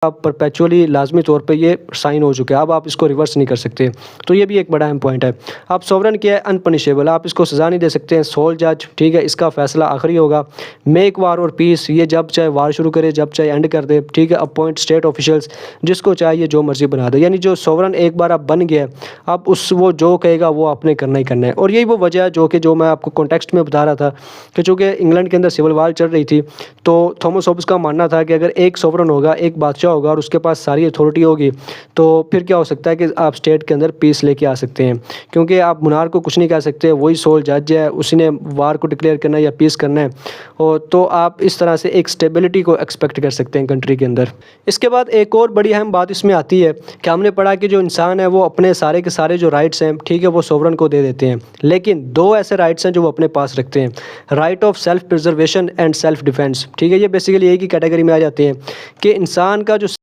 आप परपेचुअली लाजमी तौर पे ये साइन हो चुका है, अब आप इसको रिवर्स नहीं कर सकते। तो ये भी एक बड़ा अहम पॉइंट है। अब सॉवरेन क्या है, अनपनिशेबल, आप इसको सज़ा नहीं दे सकते हैं, सोल जज, ठीक है, इसका फैसला आखिरी होगा। मेक वार और पीस, ये जब चाहे वार शुरू करे, जब चाहे एंड कर दे, ठीक है। अपॉइंट स्टेट ऑफिशियल्स, जिसको चाहिए जो मर्जी बना दे, यानी जो सॉवरेन एक बार आप बन गया, अब उस वो जो कहेगा वो आपने करना ही करना है। और यही वो वजह है जो मैं आपको कॉन्टेक्स्ट में बता रहा था कि चूँकि इंग्लैंड के अंदर सिविल वार चल रही थी, तो थॉमस होब्स का मानना था कि अगर एक सॉवरेन होगा, एक बादशाह होगा और उसके पास सारी अथॉरिटी होगी, तो फिर क्या हो सकता है कि आप स्टेट के अंदर पीस लेके आ सकते हैं। क्योंकि आप मुनार को कुछ नहीं कह सकते, वही सोल जज है, उसी ने वार को डिक्लेयर करना है या पीस करना है। और तो आप इस तरह से एक स्टेबिलिटी को एक्सपेक्ट कर सकते हैं कंट्री के अंदर। इसके बाद एक और बड़ी अहम बात इसमें आती है कि हमने पढ़ा कि जो इंसान है वो अपने सारे के सारे जो राइट्स हैं, ठीक है, वो सोवरेन को दे देते हैं। लेकिन दो ऐसे राइट्स हैं जो वो अपने पास रखते हैं, right of self preservation and self defence, ठीक है। ये बेसिकली एक ही कैटेगरी में आ जाते हैं कि इंसान का